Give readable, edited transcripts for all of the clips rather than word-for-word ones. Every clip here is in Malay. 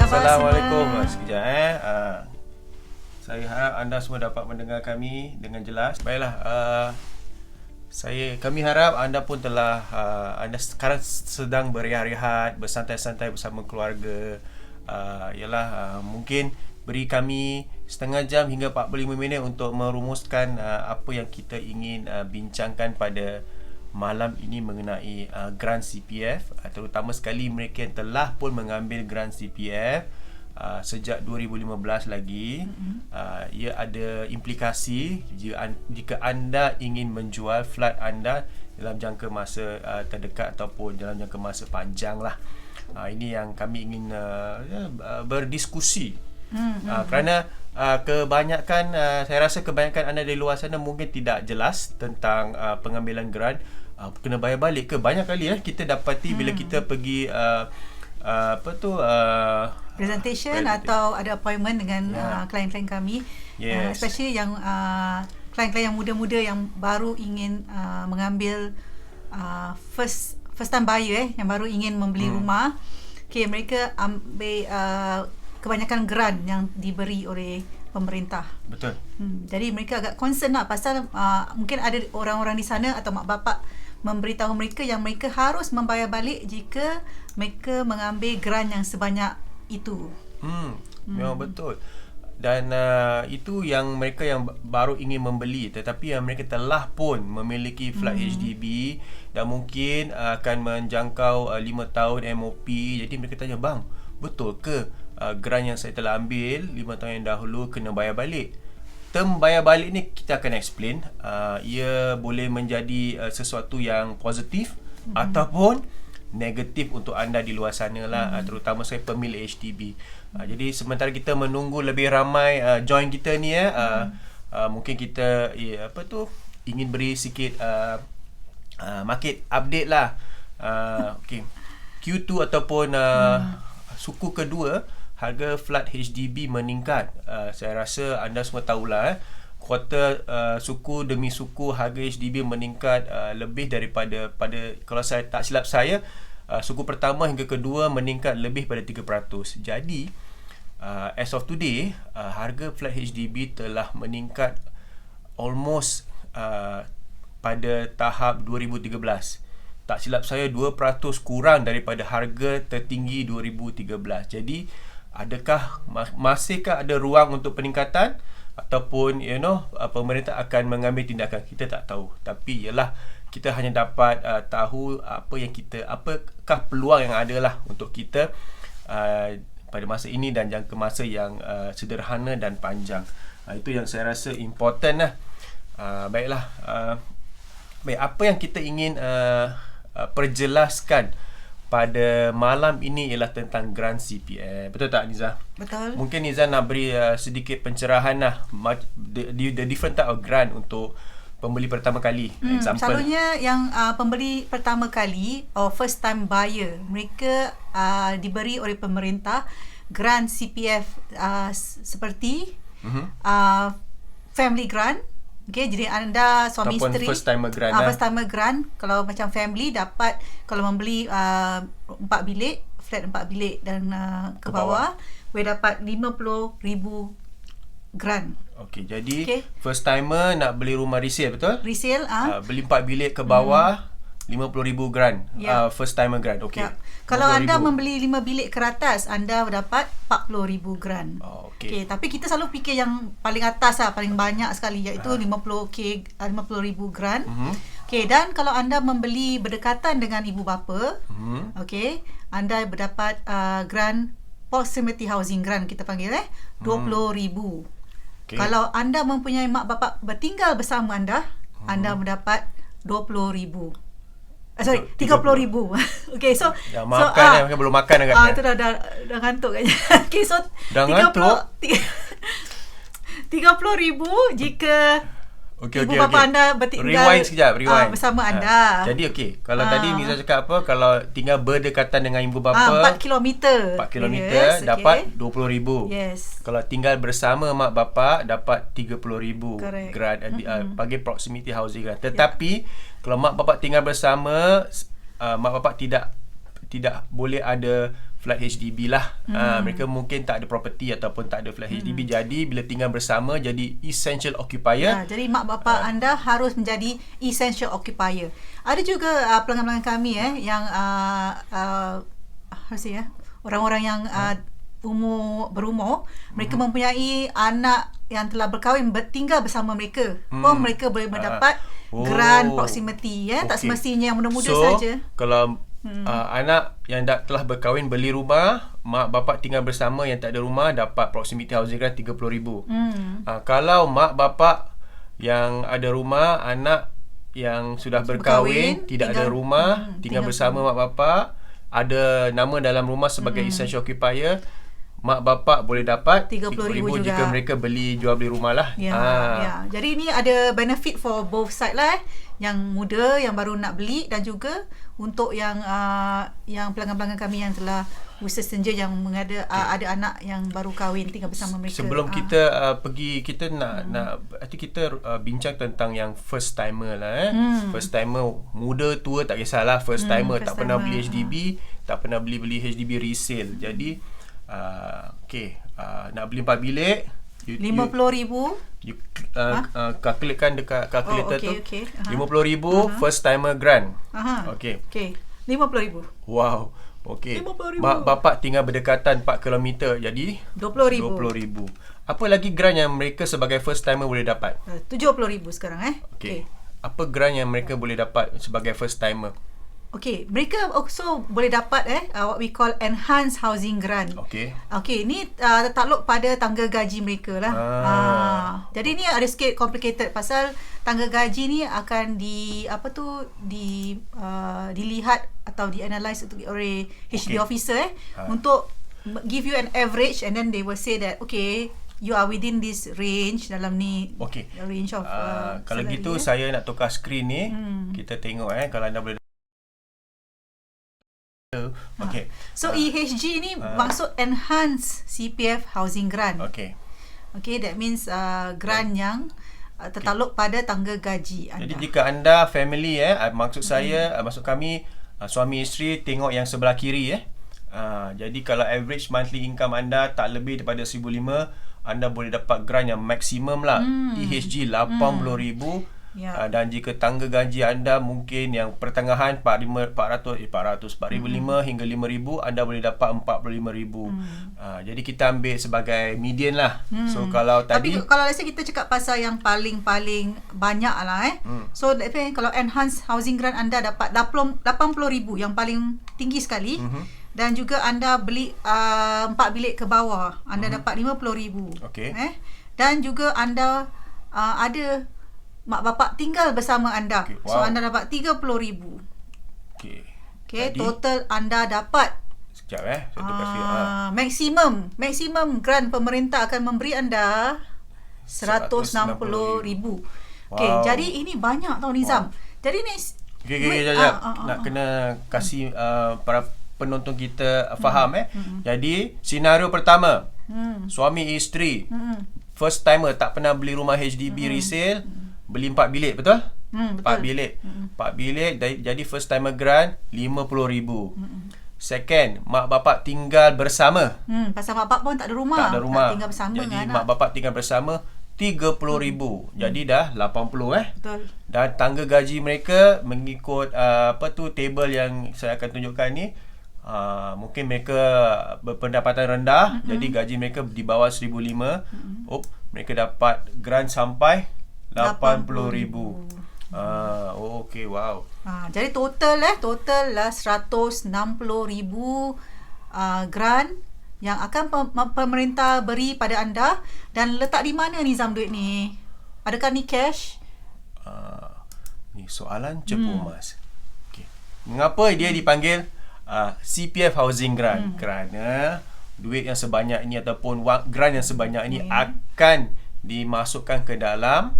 Assalamualaikum. Sekejap saya harap anda semua dapat mendengar kami dengan jelas. Baiklah, kami harap anda pun telah anda sekarang sedang berehat-rehat, bersantai-santai bersama keluarga. Mungkin beri kami setengah jam hingga 45 minit untuk merumuskan apa yang kita ingin bincangkan pada malam ini mengenai grant CPF, terutama sekali mereka yang telah pun mengambil grant CPF sejak 2015 lagi. Ia ada implikasi jika anda ingin menjual flat anda dalam jangka masa terdekat ataupun dalam jangka masa panjang lah. Ini yang kami ingin berdiskusi. Kerana kebanyakan saya rasa kebanyakan anda di luar sana mungkin tidak jelas tentang pengambilan grant. Kena bayar balik ke? Banyak kali kita dapati bila kita pergi presentation atau ada appointment dengan klien-klien kami, especially yang klien-klien yang muda-muda yang baru ingin mengambil first time buyer yang baru ingin membeli rumah. Mereka ambil kebanyakan grant yang diberi oleh pemerintah. Betul. Jadi mereka agak concern lah pasal mungkin ada orang-orang di sana atau mak bapak memberitahu mereka yang mereka harus membayar balik jika mereka mengambil grant yang sebanyak itu. Memang betul. Dan itu yang mereka yang baru ingin membeli, tetapi yang mereka telah pun memiliki flat HDB dan mungkin akan menjangkau 5 tahun MOP. Jadi mereka tanya, bang, betul ke grant yang saya telah ambil 5 tahun yang dahulu kena bayar balik? Term bayar balik ni kita akan explain. Ia boleh menjadi sesuatu yang positif ataupun negatif untuk anda di luar sana lah, terutama saya pemilik HDB. Jadi sementara kita menunggu lebih ramai join kita ni mungkin kita ingin beri sikit market update lah. Q2 ataupun suku kedua, harga flat HDB meningkat. Saya rasa anda semua tahulah kuartal suku demi suku harga HDB meningkat lebih daripada kalau saya tak silap saya suku pertama hingga kedua meningkat lebih pada 3%. Jadi as of today harga flat HDB telah meningkat almost pada tahap 2013. Tak silap saya 2% kurang daripada harga tertinggi 2013. Jadi adakah masihkah ada ruang untuk peningkatan ataupun pemerintah akan mengambil tindakan? Kita tak tahu. Tapi ialah kita hanya dapat tahu apakah peluang yang ada lah untuk kita pada masa ini dan jangka masa yang sederhana dan panjang. Itu yang saya rasa important lah. Baiklah. Baik, apa yang kita ingin perjelaskan pada malam ini ialah tentang grant CPF. Betul tak, Niza? Betul. Mungkin Niza nak beri sedikit pencerahan lah the different type of grant untuk pembeli pertama kali. Example. Selalunya yang pembeli pertama kali or first time buyer, mereka diberi oleh pemerintah grant CPF seperti family grant. Jadi anda suami ataupun isteri first timer grant. First timer grant, kalau macam family dapat, kalau membeli 4 bilik, flat 4 bilik dan ke bawah, boleh dapat 50,000 grant. Okey, jadi first timer nak beli rumah resale, betul? Resale beli 4 bilik ke bawah 50,000 grant. First timer grant. Okey. Kalau anda membeli 5 bilik ke atas, anda dapat 40,000 grant. Okey, tapi kita selalu fikir yang paling atas lah, paling banyak sekali, iaitu 50,000 grant. Dan kalau anda membeli berdekatan dengan ibu bapa, anda berdapat grant proximity housing grant, kita panggil 20,000. Kalau anda mempunyai mak bapak bertinggal bersama anda, anda mendapat 20,000. 30,000. So dah makan belum makan agaknya. Itu dah ngantuk katnya. So dah ngantuk. 30,000 jika ibu bapa anda bertinggal bersama anda. Jadi kalau tadi Niza cakap apa, kalau tinggal berdekatan dengan ibu bapa 4 kilometer dapat 20,000. Kalau tinggal bersama mak bapa dapat 30,000 grant, panggil proximity housing grant. Tetapi kalau mak bapak tinggal bersama, mak bapak tidak tidak boleh ada flat HDB lah. Mereka mungkin tak ada property ataupun tak ada flat HDB. Jadi bila tinggal bersama jadi essential occupier. Jadi mak bapak anda harus menjadi essential occupier. Ada juga pelanggan-pelanggan kami yang orang-orang yang berumur, mereka mempunyai anak yang telah berkahwin tinggal bersama mereka. Mereka boleh mendapat grant proximity Tak semestinya yang muda-muda saja. Kalau anak yang telah berkahwin beli rumah, mak bapak tinggal bersama yang tak ada rumah dapat proximity housing grant RM30,000. Kalau mak bapak yang ada rumah, anak yang sudah berkahwin tidak ada rumah, tinggal bersama mak bapak, ada nama dalam rumah sebagai essential occupier, mak bapak boleh dapat RM30,000 jika mereka jual beli rumah lah. Jadi ini ada benefit for both side lah. Yang muda yang baru nak beli dan juga untuk yang pelanggan-pelanggan kami yang telah usaha senja yang ada anak yang baru kahwin tinggal bersama mereka. Sebelum kita pergi, kita nak kita bincang tentang yang first timer lah. First timer, muda tua tak kisahlah. First timer tak pernah beli HDB, tak pernah beli HDB resale. Jadi nak beli 4 bilik RM50,000. Kalkulatekan dekat kalkulator tu. RM50,000 first timer grant. RM50,000. Wow. Mak bapak tinggal berdekatan 4 km, jadi RM20,000. Apa lagi grant yang mereka sebagai first timer boleh dapat? RM70,000 sekarang Apa grant yang mereka boleh dapat sebagai first timer? Mereka also boleh dapat what we call enhanced housing grant. Ni tertakluk pada tangga gaji mereka lah. Jadi ni ada sikit complicated pasal tangga gaji ni akan dilihat atau dianalyze oleh HDB officer untuk give you an average, and then they will say that you are within this range, dalam ni range of kalau gitu saya nak tukar skrin ni. Kita tengok kalau anda boleh. So EHG ni maksud Enhanced CPF Housing Grant. That means grant yang tertakluk pada tangga gaji anda. Jadi jika anda family maksud saya, maksud kami suami isteri, tengok yang sebelah kiri jadi kalau average monthly income anda tak lebih daripada RM1,500, anda boleh dapat grant yang maksimum lah. EHG RM80,000. Dan jika tangga gaji anda mungkin yang pertengahan 4,500 hingga RM5,000, anda boleh dapat RM45,000. Jadi kita ambil sebagai median lah. So kalau tapi kalau let's say kita cakap pasal yang paling banyak lah so kalau enhanced housing grant anda dapat RM80,000 yang paling tinggi sekali. Dan juga anda beli 4 bilik ke bawah, anda dapat RM50,000. Dan juga anda ada mak bapak tinggal bersama anda. So anda dapat RM30,000. Total anda dapat saya tukar maksimum grant pemerintah akan memberi anda RM160,000. Jadi ini banyak tau Nizam. Jadi ni nak kena kasih para penonton kita faham Jadi senario pertama, suami isteri first timer tak pernah beli rumah HDB resale, beli 4 bilik, betul? 4 bilik. 4 bilik jadi first timer grant RM50,000. Second, mak bapak tinggal bersama. Pasal mak bapak pun tak ada rumah. Tinggal bersama jadi dengan mak bapak tinggal bersama RM30,000. Jadi dah RM80,000 Betul. Dan tangga gaji mereka mengikut table yang saya akan tunjukkan ni. Mungkin mereka berpendapatan rendah, jadi gaji mereka di bawah RM1,500. Mereka dapat grant sampai RM80,000. Wow. Jadi total lah RM160,000 grant yang akan pemerintah beri pada anda. Dan letak di mana Nizam duit ni? Adakah ni cash? Ni soalan cepu mas. Mengapa dia dipanggil CPF Housing Grant? Kerana duit yang sebanyak ini ataupun grant yang sebanyak ini akan dimasukkan ke dalam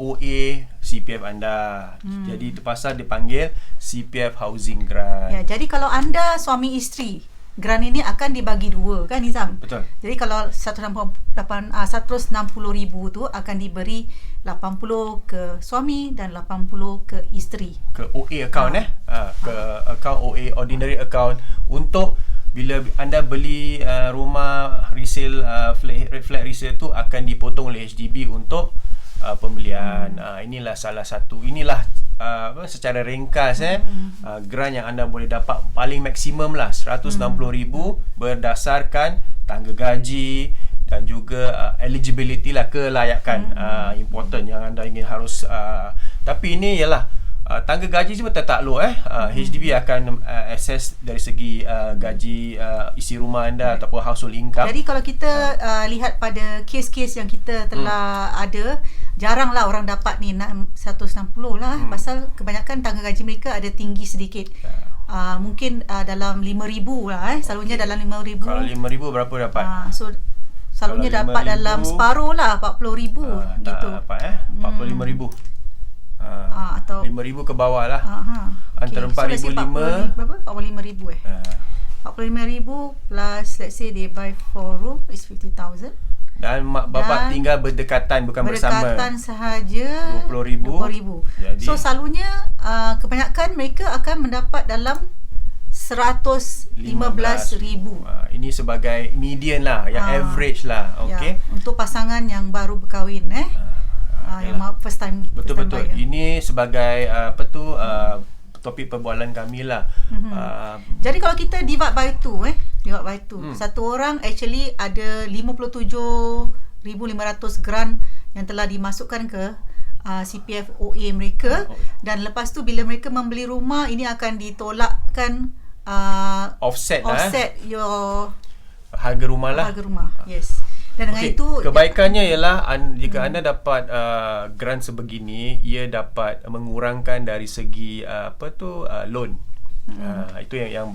OA CPF anda. Jadi itu pasal dipanggil CPF Housing Grant. Jadi kalau anda suami isteri grant ini akan dibagi dua kan Nizam? Betul. Jadi kalau 160,000 tu akan diberi 80 ke suami dan 80 ke isteri. Ke OA account ke account OA, ordinary account, untuk bila anda beli rumah resale, flat resale tu akan dipotong oleh HDB untuk pembelian. Inilah salah satu, secara ringkas grant yang anda boleh dapat paling maksimum lah 160,000 berdasarkan tangga gaji dan juga eligibility lah, kelayakan important yang anda ingin harus tapi ini ialah tangga gaji semua takluk HDB akan assess dari segi gaji isi rumah anda ataupun household income. Jadi kalau kita lihat pada kes-kes yang kita telah ada, jaranglah orang dapat ni 160 lah, pasal kebanyakan tangga gaji mereka ada tinggi sedikit. Mungkin dalam 5,000 lah selalunya dalam 5,000. Kalau 5,000 berapa dapat? So selalunya dapat dalam separuh lah, 40,000 gitu. Dapat 45,000. Atau 5,000 ke bawah lah. Antara 4,500 berapa? 45,000 45,000 plus let's say they buy 4 room is 50,000. Dan mak bapak tinggal berdekatan, bukan bersama. Berdekatan sahaja 20,000. Jadi, so selalunya kebanyakan mereka akan mendapat dalam 115,000. Ini sebagai median lah, yang average lah. Okay. Untuk pasangan yang baru berkahwin yang first time. Betul-betul. Ini sebagai topik perbualan kami lah. Jadi kalau kita divide by 2 satu orang actually ada 57,500 grant yang telah dimasukkan ke CPF OA mereka, dan lepas tu bila mereka membeli rumah ini akan ditolakkan offset your harga rumah lah. Yes. Dan dengan itu kebaikannya ialah jika anda dapat grant sebegini, ia dapat mengurangkan dari segi loan. Itu yang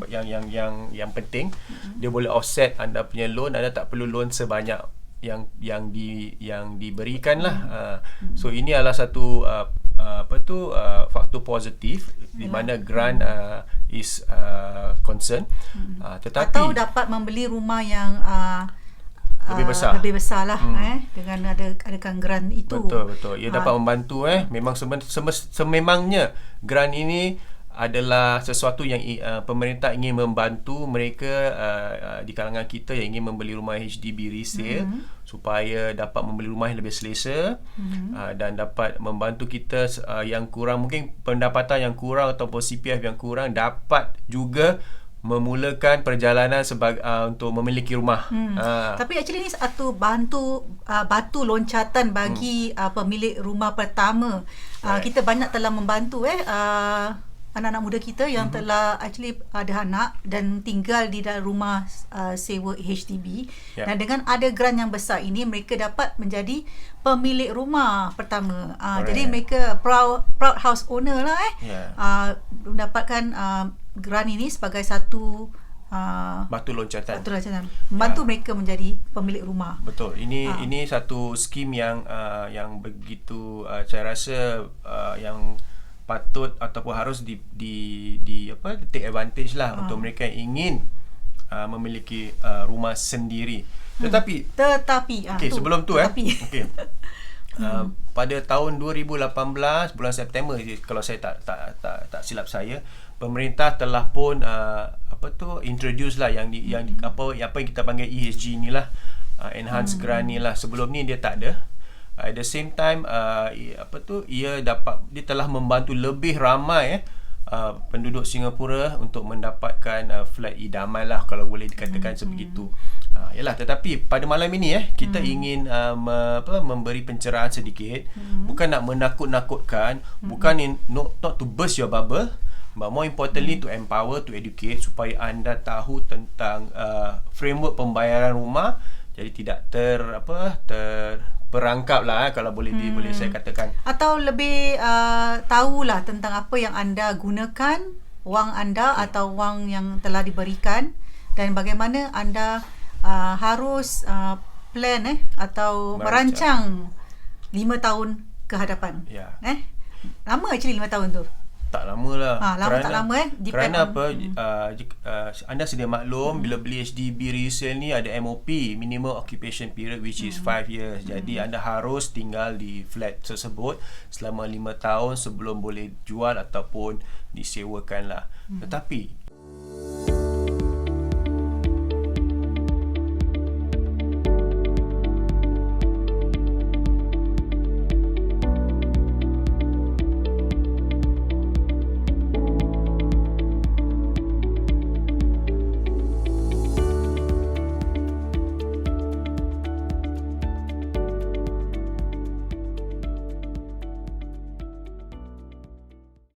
penting. Dia boleh offset anda punya loan, anda tak perlu loan sebanyak yang diberikan lah. So ini adalah satu faktor positif di mana grant is concern. Tetapi atau dapat membeli rumah yang lebih besar lah dengan adakan grant itu. Betul. Ia dapat membantu memang sememangnya grant ini adalah sesuatu yang pemerintah ingin membantu mereka di kalangan kita yang ingin membeli rumah HDB resale supaya dapat membeli rumah yang lebih selesa dan dapat membantu kita yang kurang, mungkin pendapatan yang kurang ataupun CPF yang kurang, dapat juga memulakan perjalanan untuk memiliki rumah. Tapi actually ni satu batu loncatan bagi pemilik rumah pertama. Kita banyak telah membantu anak-anak muda kita yang telah actually ada anak dan tinggal di dalam rumah sewa HDB. Dan dengan ada grant yang besar ini, mereka dapat menjadi pemilik rumah pertama. Jadi mereka proud house owner lah mendapatkan grant ini sebagai satu batu loncatan membantu mereka menjadi pemilik rumah. Betul. Ini satu skim yang begitu saya rasa yang patut ataupun harus take advantage lah untuk mereka yang ingin memiliki rumah sendiri. Tetapi sebelum tu pada tahun 2018 bulan September, kalau saya tak silap saya, pemerintah telah pun introduce lah yang apa yang kita panggil ESG ni lah, enhanced grant ni lah. Sebelum ni dia tak ada. At the same time dia telah membantu lebih ramai penduduk Singapura untuk mendapatkan flat idaman lah, kalau boleh dikatakan sebegitu. Tetapi pada malam ini kita ingin memberi pencerahan sedikit, bukan nak menakut-nakutkan, bukan not to burst your bubble, but more importantly to empower, to educate, supaya anda tahu tentang framework pembayaran rumah, jadi tidak terperangkap lah kalau boleh saya katakan, atau lebih tahulah tentang apa yang anda gunakan wang anda atau wang yang telah diberikan, dan bagaimana anda harus plan atau merancang 5 tahun ke hadapan. Lama actually 5 tahun tu. Tak lama lah. Lama tak lama Kerana apa? Anda sedia maklum bila beli HDB resale ni ada MOP, minimum occupation period, which is 5 years. Jadi anda harus tinggal di flat tersebut selama 5 tahun sebelum boleh jual ataupun disewakan lah. Tetapi